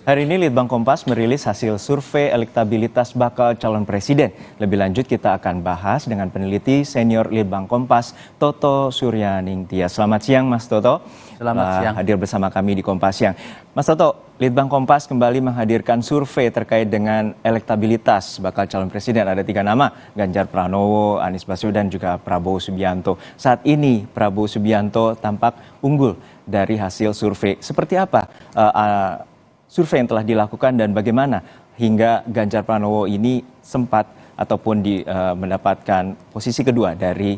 Hari ini Litbang Kompas merilis hasil survei elektabilitas bakal calon presiden. Lebih lanjut kita akan bahas dengan peneliti senior Litbang Kompas, Toto Suryaningtya. Selamat siang Mas Toto. Selamat siang. Hadir bersama kami di Kompas Siang. Mas Toto, Litbang Kompas kembali menghadirkan survei terkait dengan elektabilitas bakal calon presiden. Ada 3 nama, Ganjar Pranowo, Anies Baswedan, juga Prabowo Subianto. Saat ini Prabowo Subianto tampak unggul dari hasil survei. Seperti apa survei yang telah dilakukan dan bagaimana hingga Ganjar Pranowo ini sempat ataupun mendapatkan posisi kedua dari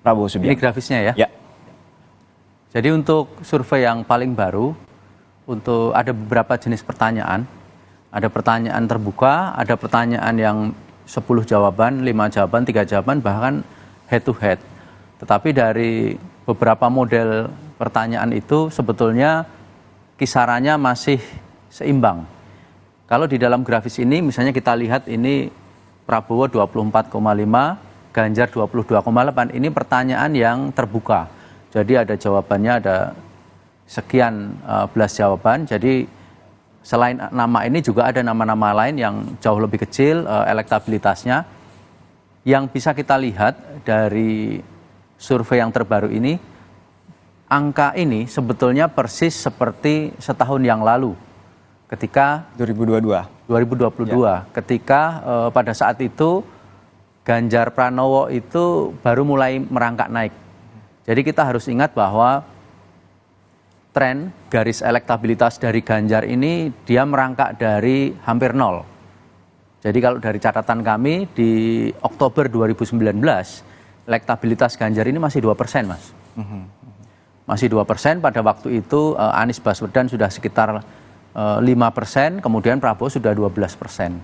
Prabowo Subianto. Ini grafisnya ya? Ya. Jadi untuk survei yang paling baru, ada beberapa jenis pertanyaan. Ada pertanyaan terbuka, ada pertanyaan yang 10 jawaban, 5 jawaban, 3 jawaban, bahkan head to head. Tetapi dari beberapa model pertanyaan itu sebetulnya kisarannya masih seimbang. Kalau di dalam grafis ini misalnya kita lihat ini Prabowo 24,5, Ganjar 22,8. Ini pertanyaan yang terbuka. Jadi ada jawabannya, ada sekian belas jawaban. Jadi selain nama ini juga ada nama-nama lain yang jauh lebih kecil elektabilitasnya. Yang bisa kita lihat dari survei yang terbaru ini, angka ini sebetulnya persis seperti setahun yang lalu ketika 2022 ya. Ketika pada saat itu Ganjar Pranowo itu baru mulai merangkak naik. Jadi kita harus ingat bahwa tren garis elektabilitas dari Ganjar ini dia merangkak dari hampir nol. Jadi kalau dari catatan kami di Oktober 2019 elektabilitas Ganjar ini masih 2%, Mas. Masih 2%, pada waktu itu Anies Baswedan sudah sekitar 5%, kemudian Prabowo sudah 12%.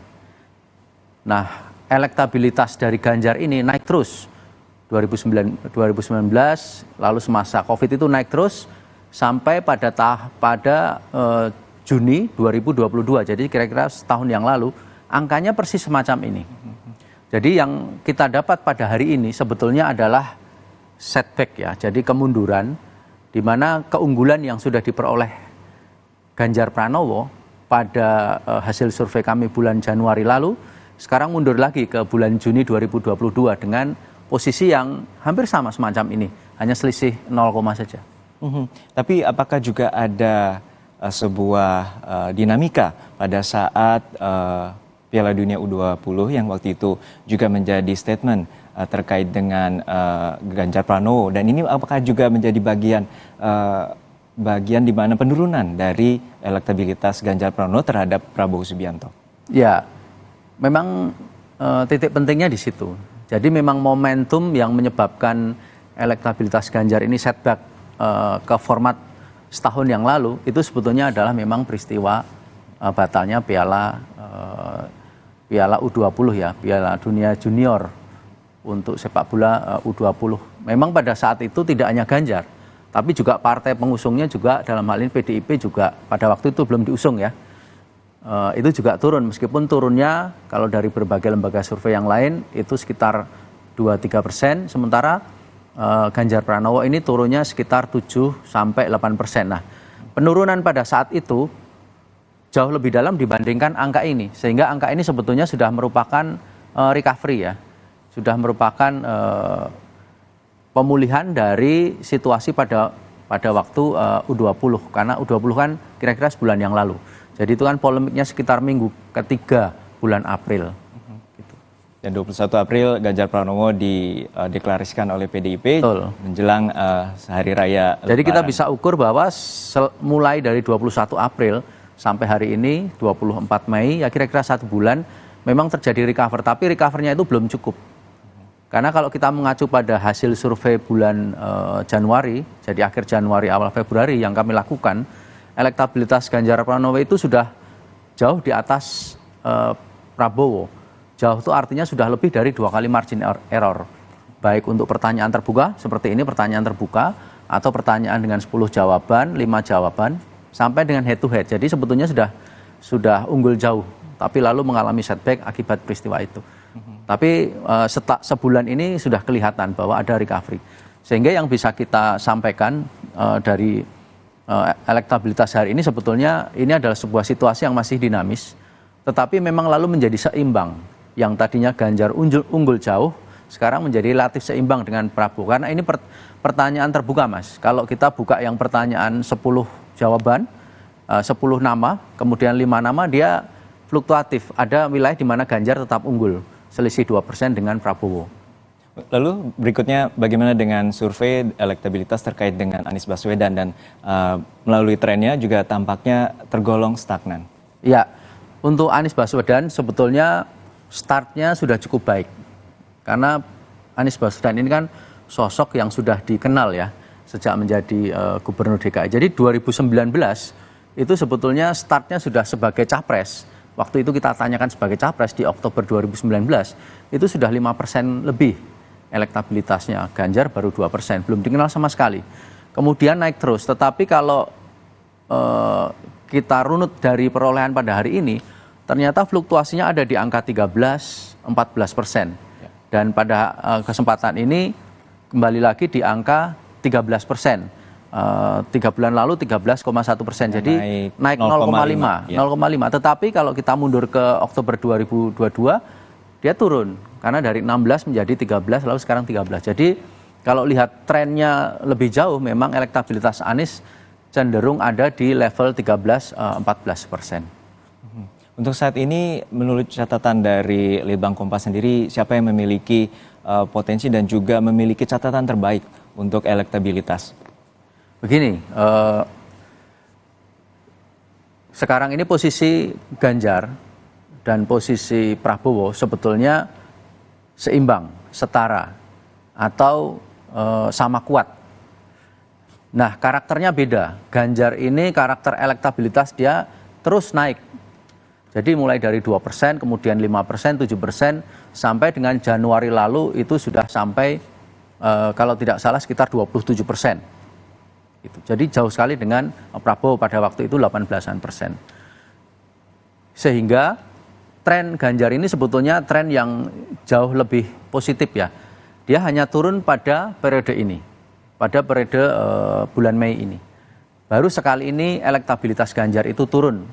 Nah, elektabilitas dari Ganjar ini naik terus. 2019, lalu semasa COVID itu naik terus, sampai pada Juni 2022, jadi kira-kira setahun yang lalu, angkanya persis semacam ini. Jadi yang kita dapat pada hari ini sebetulnya adalah setback ya, jadi kemunduran, di mana keunggulan yang sudah diperoleh Ganjar Pranowo pada hasil survei kami bulan Januari lalu, sekarang mundur lagi ke bulan Juni 2022 dengan posisi yang hampir sama semacam ini, hanya selisih 0, saja. Tapi apakah juga ada sebuah dinamika pada saat Piala Dunia U20 yang waktu itu juga menjadi statement terkait dengan Ganjar Pranowo, dan ini apakah juga menjadi bagian di mana penurunan dari elektabilitas Ganjar Pranowo terhadap Prabowo Subianto? Ya, memang titik pentingnya di situ. Jadi memang momentum yang menyebabkan elektabilitas Ganjar ini setback ke format setahun yang lalu itu sebetulnya adalah memang peristiwa batalnya Piala U20 ya, Piala Dunia Junior untuk sepak bola U20. Memang pada saat itu tidak hanya Ganjar, tapi juga partai pengusungnya juga, dalam hal ini PDIP juga pada waktu itu belum diusung ya. Itu juga turun, meskipun turunnya kalau dari berbagai lembaga survei yang lain itu sekitar 2-3%, sementara Ganjar Pranowo ini turunnya sekitar 7-8%. Nah, penurunan pada saat itu jauh lebih dalam dibandingkan angka ini, sehingga angka ini sebetulnya sudah merupakan recovery ya, sudah merupakan pemulihan dari situasi pada waktu U20, karena U20 kan kira-kira sebulan yang lalu. Jadi itu kan polemiknya sekitar minggu ketiga bulan April. Gitu. Dan 21 April Ganjar Pranowo dideklarasikan oleh PDIP. Betul. Menjelang hari raya Lebaran. Jadi kita bisa ukur bahwa mulai dari 21 April sampai hari ini 24 Mei ya kira-kira 1 bulan memang terjadi recover, tapi recovernya itu belum cukup. Karena kalau kita mengacu pada hasil survei bulan Januari, jadi akhir Januari awal Februari yang kami lakukan, elektabilitas Ganjar Pranowo itu sudah jauh di atas Prabowo. Jauh itu artinya sudah lebih dari 2 kali margin error. Baik untuk pertanyaan terbuka, seperti ini pertanyaan terbuka, atau pertanyaan dengan 10 jawaban, 5 jawaban, sampai dengan head to head. Jadi sebetulnya sudah unggul jauh, tapi lalu mengalami setback akibat peristiwa itu. Tapi sebulan ini sudah kelihatan bahwa ada recovery. Sehingga yang bisa kita sampaikan dari elektabilitas hari ini sebetulnya ini adalah sebuah situasi yang masih dinamis, tetapi memang lalu menjadi seimbang. Yang tadinya Ganjar unggul jauh, sekarang menjadi relatif seimbang dengan Prabowo. Karena ini pertanyaan terbuka, Mas. Kalau kita buka yang pertanyaan 10 jawaban, 10 nama, kemudian 5 nama, dia fluktuatif. Ada wilayah di mana Ganjar tetap unggul, selisih 2% dengan Prabowo. Lalu berikutnya bagaimana dengan survei elektabilitas terkait dengan Anies Baswedan dan melalui trennya juga tampaknya tergolong stagnan. Ya, untuk Anies Baswedan sebetulnya startnya sudah cukup baik. Karena Anies Baswedan ini kan sosok yang sudah dikenal ya sejak menjadi gubernur DKI. Jadi 2019 itu sebetulnya startnya sudah sebagai capres. Waktu itu kita tanyakan sebagai capres di Oktober 2019, itu sudah 5% lebih elektabilitasnya. Ganjar baru 2%, belum dikenal sama sekali. Kemudian naik terus, tetapi kalau kita runut dari perolehan pada hari ini, ternyata fluktuasinya ada di angka 13-14%. Dan pada kesempatan ini kembali lagi di angka 13%. 3 bulan lalu 13,1%, jadi naik 0,5. Tetapi kalau kita mundur ke Oktober 2022, dia turun. Karena dari 16 menjadi 13, lalu sekarang 13. Jadi kalau lihat trennya lebih jauh, memang elektabilitas Anies cenderung ada di level 13-14%. Untuk saat ini, menurut catatan dari Litbang Kompas sendiri, siapa yang memiliki potensi dan juga memiliki catatan terbaik untuk elektabilitas? Begini, sekarang ini posisi Ganjar dan posisi Prabowo sebetulnya seimbang, setara, atau sama kuat. Nah, karakternya beda. Ganjar ini karakter elektabilitas dia terus naik. Jadi mulai dari 2%, kemudian 5%, 7%, sampai dengan Januari lalu itu sudah sampai, kalau tidak salah, sekitar 27%. Jadi jauh sekali dengan Prabowo pada waktu itu 18%. Sehingga tren Ganjar ini sebetulnya tren yang jauh lebih positif ya. Dia hanya turun pada periode ini, pada periode bulan Mei ini. Baru sekali ini elektabilitas Ganjar itu turun.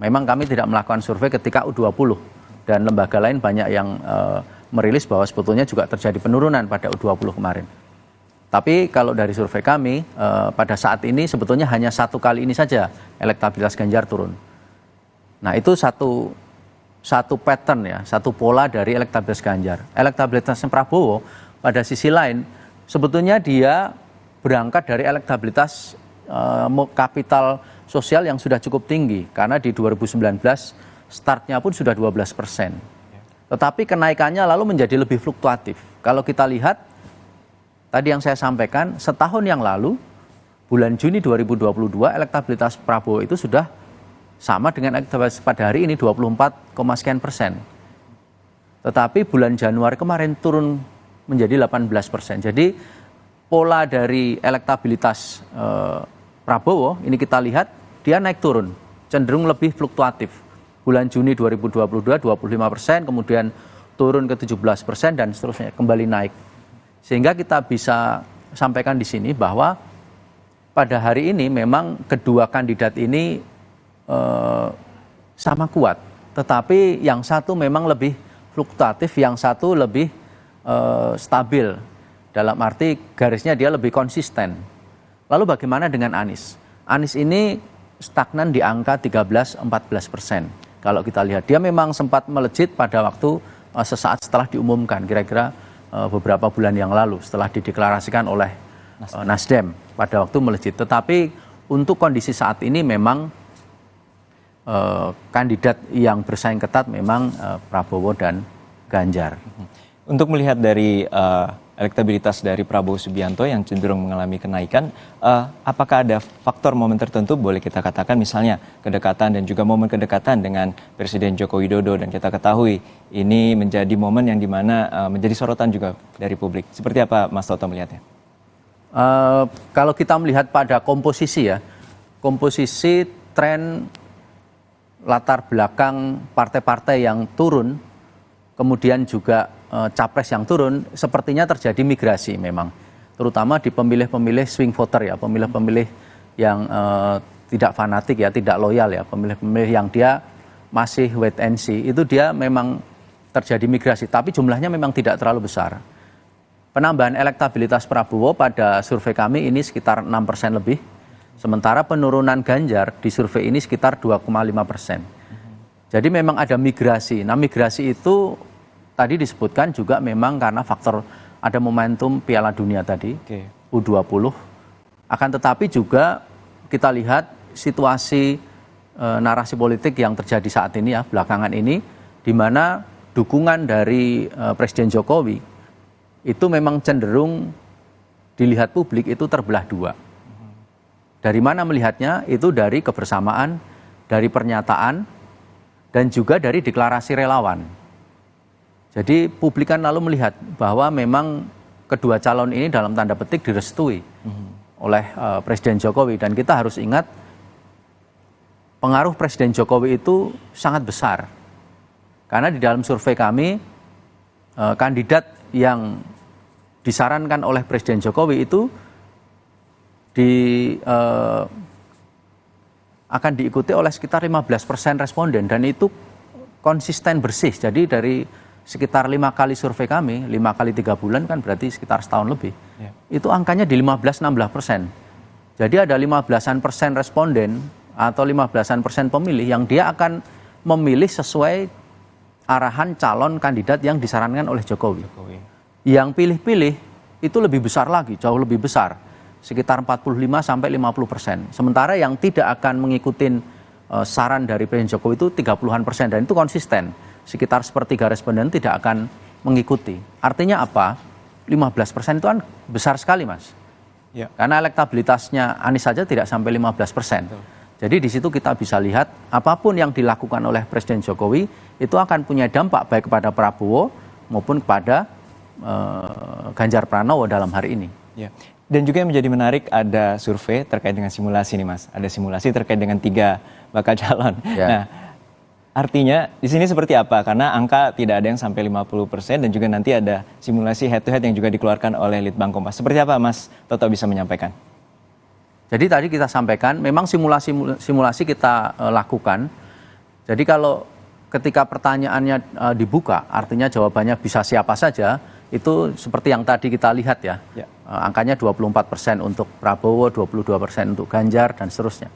Memang kami tidak melakukan survei ketika U20 dan lembaga lain banyak yang merilis bahwa sebetulnya juga terjadi penurunan pada U20 kemarin. Tapi kalau dari survei kami pada saat ini sebetulnya hanya satu kali ini saja elektabilitas Ganjar turun. Nah, itu satu pattern ya, satu pola dari elektabilitas Ganjar. Elektabilitasnya Prabowo pada sisi lain sebetulnya dia berangkat dari elektabilitas kapital sosial yang sudah cukup tinggi karena di 2019 startnya pun sudah 12%. Tetapi kenaikannya lalu menjadi lebih fluktuatif. Kalau kita lihat tadi yang saya sampaikan, setahun yang lalu bulan Juni 2022 elektabilitas Prabowo itu sudah sama dengan elektabilitas pada hari ini 24, sekian persen. Tetapi bulan Januari kemarin turun menjadi 18%. Jadi pola dari elektabilitas Prabowo ini kita lihat dia naik turun, cenderung lebih fluktuatif. Bulan Juni 2022 25%, kemudian turun ke 17% dan seterusnya kembali naik. Sehingga kita bisa sampaikan di sini bahwa pada hari ini memang kedua kandidat ini sama kuat, tetapi yang satu memang lebih fluktuatif, yang satu lebih stabil, dalam arti garisnya dia lebih konsisten. Lalu bagaimana dengan Anies? Anies ini stagnan di angka 13-14%. Kalau kita lihat, dia memang sempat melejit pada waktu sesaat setelah diumumkan, kira-kira beberapa bulan yang lalu setelah dideklarasikan oleh Nasdem, pada waktu melejit. Tetapi untuk kondisi saat ini memang kandidat yang bersaing ketat memang Prabowo dan Ganjar. Untuk melihat dari elektabilitas dari Prabowo Subianto yang cenderung mengalami kenaikan, apakah ada faktor momen tertentu, boleh kita katakan misalnya kedekatan dan juga momen kedekatan dengan Presiden Joko Widodo, dan kita ketahui ini menjadi momen yang dimana menjadi sorotan juga dari publik. Seperti apa Mas Toto melihatnya? Kalau kita melihat pada komposisi ya, komposisi tren latar belakang partai-partai yang turun, kemudian juga capres yang turun, sepertinya terjadi migrasi memang. Terutama di pemilih-pemilih swing voter ya, pemilih-pemilih tidak fanatik ya, tidak loyal ya, pemilih-pemilih yang dia masih wait and see, itu dia memang terjadi migrasi, tapi jumlahnya memang tidak terlalu besar. Penambahan elektabilitas Prabowo pada survei kami ini sekitar 6% lebih, sementara penurunan Ganjar di survei ini sekitar 2,5%. Jadi memang ada migrasi. Nah, migrasi itu tadi disebutkan juga memang karena faktor ada momentum Piala Dunia tadi, U20. Akan tetapi juga kita lihat situasi narasi politik yang terjadi saat ini ya, belakangan ini, di mana dukungan dari Presiden Jokowi itu memang cenderung dilihat publik itu terbelah dua. Dari mana melihatnya? Itu dari kebersamaan, dari pernyataan, dan juga dari deklarasi relawan. Jadi publik kan lalu melihat bahwa memang kedua calon ini dalam tanda petik direstui oleh Presiden Jokowi. Dan kita harus ingat pengaruh Presiden Jokowi itu sangat besar. Karena di dalam survei kami, kandidat yang disarankan oleh Presiden Jokowi itu akan diikuti oleh sekitar 15% responden, dan itu konsisten bersih. Jadi dari sekitar 5 kali survei kami, 5 kali 3 bulan kan berarti sekitar setahun lebih, itu angkanya di 15-16%. Jadi ada 15% responden atau 15% pemilih yang dia akan memilih sesuai arahan calon kandidat yang disarankan oleh Jokowi. Yang pilih-pilih itu lebih besar lagi, jauh lebih besar, sekitar 45-50%. Sementara yang tidak akan mengikuti saran dari Presiden Jokowi itu 30-an%, dan itu konsisten. Sekitar sepertiga responden tidak akan mengikuti. Artinya apa? 15% itu kan besar sekali, Mas. Ya. Karena elektabilitasnya Anies saja tidak sampai 15%. Betul. Jadi di situ kita bisa lihat apapun yang dilakukan oleh Presiden Jokowi itu akan punya dampak baik kepada Prabowo maupun kepada Ganjar Pranowo dalam hari ini. Ya. Dan juga yang menjadi menarik ada survei terkait dengan simulasi nih, Mas. Ada simulasi terkait dengan 3 bakal calon. Ya. Nah, artinya di sini seperti apa? Karena angka tidak ada yang sampai 50% dan juga nanti ada simulasi head to head yang juga dikeluarkan oleh Litbang Kompas. Seperti apa, Mas Toto bisa menyampaikan? Jadi tadi kita sampaikan memang simulasi kita lakukan. Jadi kalau ketika pertanyaannya dibuka, artinya jawabannya bisa siapa saja, itu seperti yang tadi kita lihat ya. Angkanya 24% untuk Prabowo, 22% untuk Ganjar, dan seterusnya.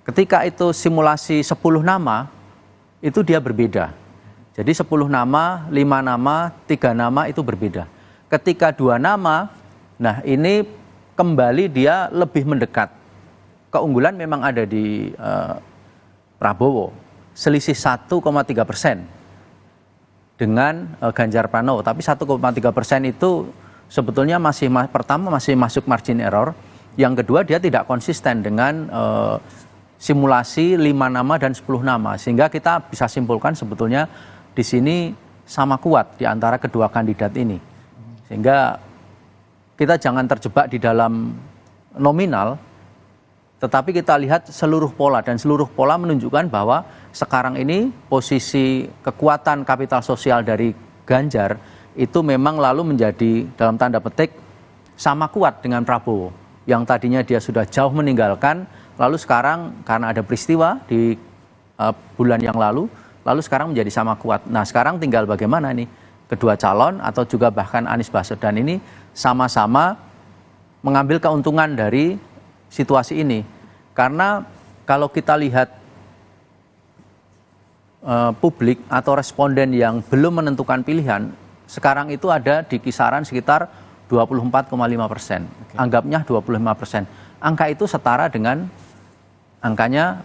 Ketika itu simulasi 10 nama, itu dia berbeda. Jadi 10 nama, 5 nama, 3 nama itu berbeda. Ketika 2 nama, nah ini kembali dia lebih mendekat. Keunggulan memang ada di Prabowo, selisih 1,3% dengan Ganjar Pranowo. Tapi 1,3% itu sebetulnya masih masuk margin error. Yang kedua, dia tidak konsisten dengan simulasi 5 nama dan 10 nama. Sehingga kita bisa simpulkan sebetulnya di sini sama kuat di antara kedua kandidat ini. Sehingga kita jangan terjebak di dalam nominal, tetapi kita lihat seluruh pola, dan seluruh pola menunjukkan bahwa sekarang ini posisi kekuatan kapital sosial dari Ganjar itu memang lalu menjadi dalam tanda petik sama kuat dengan Prabowo. Yang tadinya dia sudah jauh meninggalkan, lalu sekarang karena ada peristiwa di bulan yang lalu sekarang menjadi sama kuat. Nah, sekarang tinggal bagaimana nih kedua calon atau juga bahkan Anies Baswedan ini sama-sama mengambil keuntungan dari situasi ini. Karena kalau kita lihat publik atau responden yang belum menentukan pilihan, sekarang itu ada di kisaran sekitar 24,5%. Anggapnya 25%. Angka itu setara dengan angkanya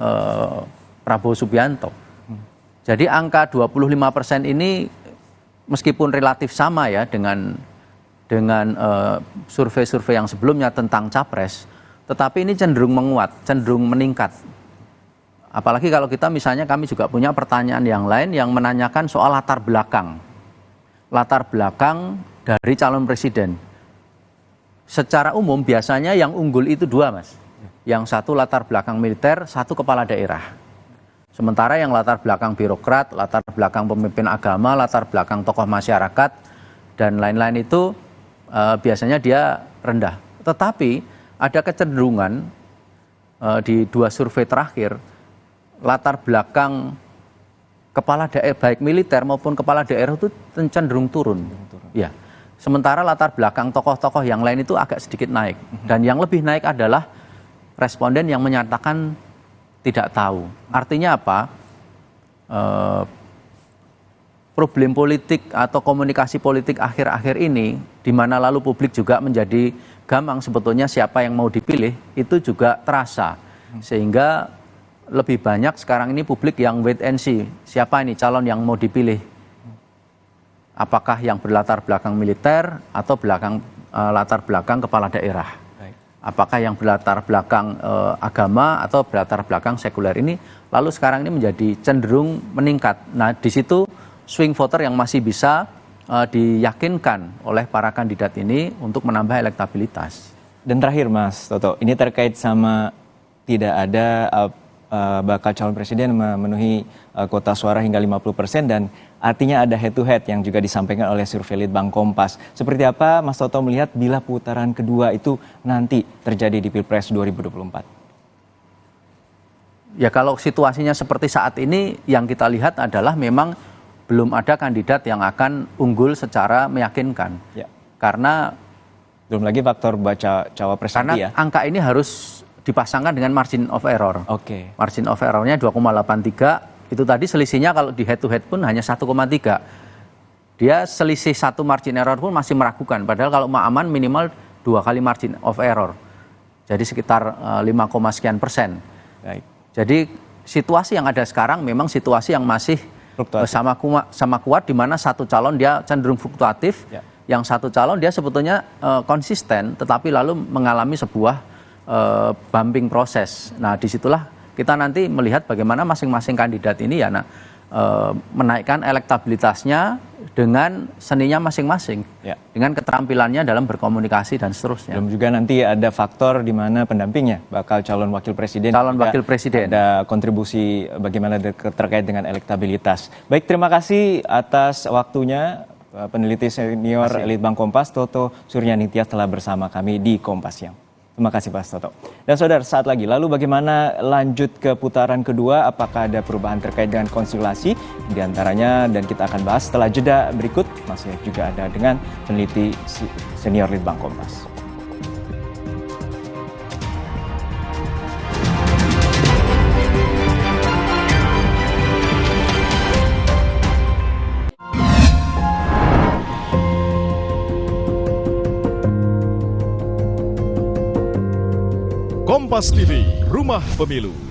Prabowo Subianto. Jadi angka 25% ini meskipun relatif sama ya dengan survei-survei yang sebelumnya tentang capres, tetapi ini cenderung menguat, cenderung meningkat. Apalagi kalau kita misalnya kami juga punya pertanyaan yang lain yang menanyakan soal latar belakang dari calon presiden. Secara umum biasanya yang unggul itu 2, Mas. Yang satu latar belakang militer, satu kepala daerah. Sementara yang latar belakang birokrat, latar belakang pemimpin agama, latar belakang tokoh masyarakat, dan lain-lain itu biasanya dia rendah. Tetapi ada kecenderungan di 2 survei terakhir, latar belakang kepala daerah baik militer maupun kepala daerah itu cenderung turun. Ya. Sementara latar belakang tokoh-tokoh yang lain itu agak sedikit naik. Dan yang lebih naik adalah responden yang menyatakan tidak tahu. Artinya apa? Problem politik atau komunikasi politik akhir-akhir ini, di mana lalu publik juga menjadi gamang sebetulnya siapa yang mau dipilih, itu juga terasa. Sehingga lebih banyak sekarang ini publik yang wait and see, siapa ini calon yang mau dipilih. Apakah yang berlatar belakang militer atau latar belakang kepala daerah. Apakah yang berlatar belakang agama atau berlatar belakang sekuler ini, lalu sekarang ini menjadi cenderung meningkat. Nah, di situ swing voter yang masih bisa diyakinkan oleh para kandidat ini untuk menambah elektabilitas. Dan terakhir Mas Toto, ini terkait sama tidak ada bakal calon presiden memenuhi kuota suara hingga 50% dan artinya ada head to head yang juga disampaikan oleh survei Litbang Kompas. Seperti apa Mas Toto melihat bila putaran kedua itu nanti terjadi di Pilpres 2024? Ya kalau situasinya seperti saat ini yang kita lihat adalah memang belum ada kandidat yang akan unggul secara meyakinkan. Ya. Karena belum lagi faktor baca cawapres nanti ya. Angka ini harus dipasangkan dengan margin of error. Oke. Margin of errornya 2,83. Itu tadi selisihnya kalau di head to head pun hanya 1,3. Dia selisih 1 margin error pun masih meragukan. Padahal kalau Ma'aman minimal 2 kali margin of error. Jadi sekitar 5, sekian persen. Baik. Jadi situasi yang ada sekarang memang situasi yang masih sama kuat di mana satu calon dia cenderung fluktuatif, ya. Yang satu calon dia sebetulnya konsisten tetapi lalu mengalami sebuah bumping proses. Nah, disitulah kita nanti melihat bagaimana masing-masing kandidat ini ya menaikkan elektabilitasnya dengan seninya masing-masing, ya. Dengan keterampilannya dalam berkomunikasi dan seterusnya. Belum juga nanti ada faktor di mana pendampingnya bakal calon wakil presiden. Ada kontribusi bagaimana terkait dengan elektabilitas. Baik, terima kasih atas waktunya peneliti senior Litbang Kompas Toto Suryaningtyas telah bersama kami di Kompas Siang. Terima kasih Pak Toto. Dan saudara, saat lagi, lalu bagaimana lanjut ke putaran kedua? Apakah ada perubahan terkait dengan konstelasi? Di antaranya, dan kita akan bahas setelah jeda berikut, masih juga ada dengan peneliti senior Litbang Kompas. Kompas TV, Rumah Pemilu.